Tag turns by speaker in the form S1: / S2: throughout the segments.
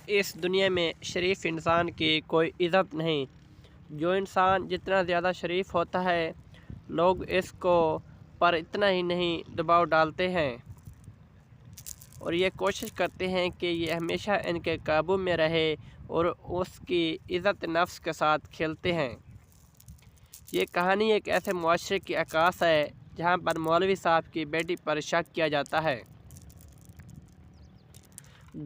S1: اس دنیا میں شریف انسان کی کوئی عزت نہیں۔ جو انسان جتنا زیادہ شریف ہوتا ہے لوگ اس کو پر اتنا ہی نہیں دباؤ ڈالتے ہیں اور یہ کوشش کرتے ہیں کہ یہ ہمیشہ ان کے قابو میں رہے اور اس کی عزت نفس کے ساتھ کھیلتے ہیں۔ یہ کہانی ایک ایسے معاشرے کی عکاس ہے جہاں پر مولوی صاحب کی بیٹی پر شک کیا جاتا ہے۔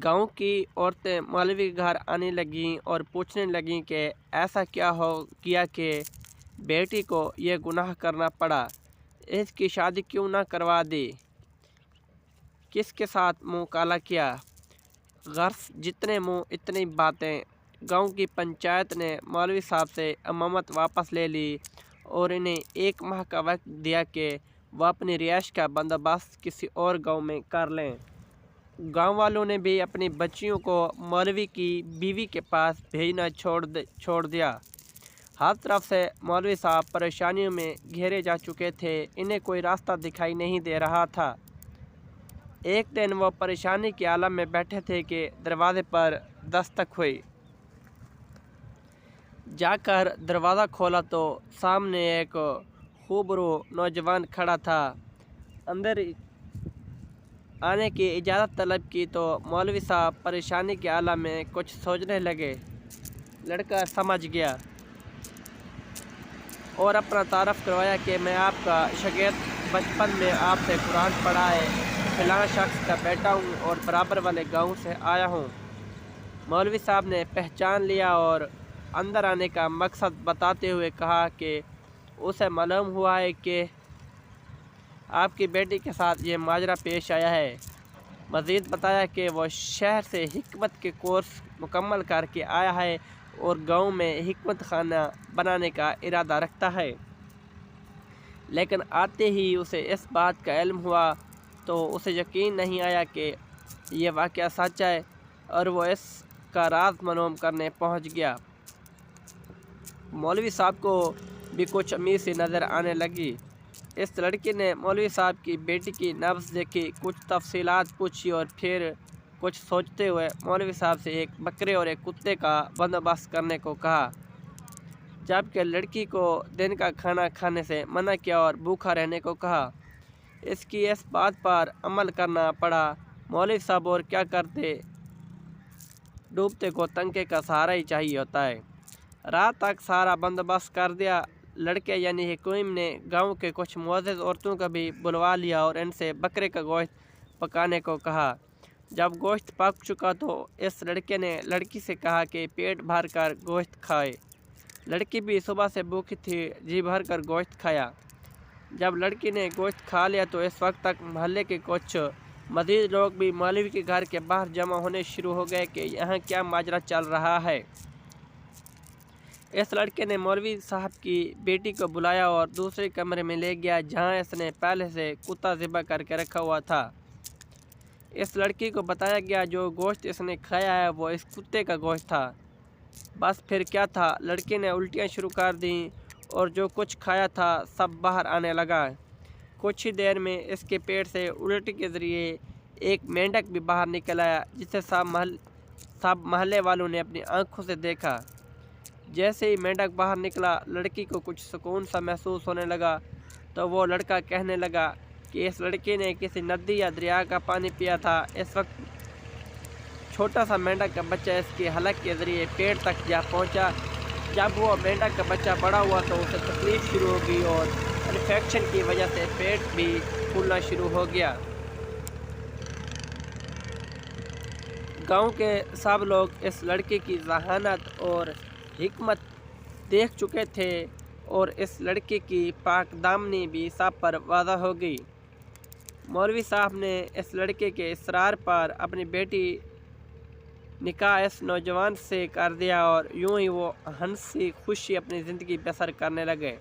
S1: گاؤں کی عورتیں مولوی کے گھر آنے لگیں اور پوچھنے لگیں کہ ایسا کیا ہو کیا کہ بیٹی کو یہ گناہ کرنا پڑا، اس کی شادی کیوں نہ کروا دی، کس کے ساتھ منہ کالا کیا۔ غرض جتنے منہ اتنی باتیں۔ گاؤں کی پنچایت نے مولوی صاحب سے امامت واپس لے لی اور انہیں 1 ماہ کا وقت دیا کہ وہ اپنی رہائش کا بندوبست کسی اور گاؤں میں کر لیں۔ گاؤں والوں نے بھی اپنی بچیوں کو مولوی کی بیوی کے پاس بھیجنا چھوڑ دیا۔ ہر طرف سے مولوی صاحب پریشانیوں میں گھیرے جا چکے تھے، انہیں کوئی راستہ دکھائی نہیں دے رہا تھا۔ ایک دن وہ پریشانی کے عالم میں بیٹھے تھے کہ دروازے پر دستک ہوئی۔ جا کر دروازہ کھولا تو سامنے ایک خوبرو نوجوان کھڑا تھا۔ اندر آنے کی اجازت طلب کی تو مولوی صاحب پریشانی کے عالم میں کچھ سوچنے لگے۔ لڑکا سمجھ گیا اور اپنا تعارف کروایا کہ میں آپ کا شاگرد، بچپن میں آپ سے قرآن پڑھا ہے، فلاں شخص کا بیٹا ہوں اور برابر والے گاؤں سے آیا ہوں۔ مولوی صاحب نے پہچان لیا اور اندر آنے کا مقصد بتاتے ہوئے کہا کہ اسے معلوم ہوا ہے کہ آپ کی بیٹی کے ساتھ یہ ماجرا پیش آیا ہے۔ مزید بتایا کہ وہ شہر سے حکمت کے کورس مکمل کر کے آیا ہے اور گاؤں میں حکمت خانہ بنانے کا ارادہ رکھتا ہے، لیکن آتے ہی اسے اس بات کا علم ہوا تو اسے یقین نہیں آیا کہ یہ واقعہ سچ ہے اور وہ اس کا راز معلوم کرنے پہنچ گیا۔ مولوی صاحب کو بھی کچھ امید سی نظر آنے لگی۔ اس لڑکی نے مولوی صاحب کی بیٹی کی نبض دیکھی، کچھ تفصیلات پوچھی اور پھر کچھ سوچتے ہوئے مولوی صاحب سے ایک بکرے اور ایک کتے کا بندوبست کرنے کو کہا، جبکہ لڑکی کو دن کا کھانا کھانے سے منع کیا اور بھوکا رہنے کو کہا۔ اس کی اس بات پر عمل کرنا پڑا۔ مولوی صاحب اور کیا کرتے، ڈوبتے کو تنکے کا سہارا ہی چاہیے ہوتا ہے۔ رات تک سارا بندوبست کر دیا۔ لڑکے یعنی حکیم نے گاؤں کے کچھ معزز عورتوں کو بھی بلوا لیا اور ان سے بکرے کا گوشت پکانے کو کہا۔ جب گوشت پک چکا تو اس لڑکے نے لڑکی سے کہا کہ پیٹ بھر کر گوشت کھائے۔ لڑکی بھی صبح سے بھوکی تھی، جی بھر کر گوشت کھایا۔ جب لڑکی نے گوشت کھا لیا تو اس وقت تک محلے کے کچھ مزید لوگ بھی مولوی کے گھر کے باہر جمع ہونے شروع ہو گئے کہ یہاں کیا ماجرا چل رہا ہے۔ اس لڑکے نے مولوی صاحب کی بیٹی کو بلایا اور دوسرے کمرے میں لے گیا جہاں اس نے پہلے سے کتا ذبح کر کے رکھا ہوا تھا۔ اس لڑکی کو بتایا گیا جو گوشت اس نے کھایا ہے وہ اس کتے کا گوشت تھا۔ بس پھر کیا تھا، لڑکی نے الٹیاں شروع کر دیں اور جو کچھ کھایا تھا سب باہر آنے لگا۔ کچھ ہی دیر میں اس کے پیٹ سے الٹی کے ذریعے ایک مینڈک بھی باہر نکل آیا جسے سب محلے والوں نے اپنی آنکھوں سے دیکھا۔ جیسے ہی مینڈک باہر نکلا لڑکی کو کچھ سکون سا محسوس ہونے لگا تو وہ لڑکا کہنے لگا کہ اس لڑکی نے کسی ندی یا دریا کا پانی پیا تھا۔ اس وقت چھوٹا سا مینڈک کا بچہ اس کی حلق کے ذریعے پیٹ تک جا پہنچا۔ جب وہ مینڈک کا بچہ بڑا ہوا تو اسے تکلیف شروع ہو گئی اور انفیکشن کی وجہ سے پیٹ بھی پھولنا شروع ہو گیا۔ گاؤں کے سب لوگ اس لڑکے کی ذہانت اور حکمت دیکھ چکے تھے اور اس لڑکے کی پاک دامنی بھی سب پر واضح ہو گئی۔ مولوی صاحب نے اس لڑکے کے اصرار پر اپنی بیٹی نکاح اس نوجوان سے کر دیا اور یوں ہی وہ ہنسی خوشی اپنی زندگی بسر کرنے لگے۔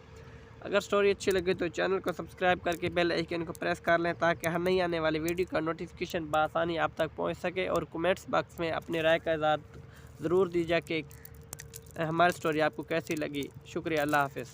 S1: اگر سٹوری اچھی لگے تو چینل کو سبسکرائب کر کے بیل آئیکن کو پریس کر لیں تاکہ ہر نئی آنے والی ویڈیو کا نوٹیفیکیشن بآسانی آپ تک پہنچ سکے، اور کمنٹس باکس میں اپنی رائے کا اظہار ضرور دیجیے کہ ہماری سٹوری آپ کو کیسی لگی۔ شکریہ، اللہ حافظ۔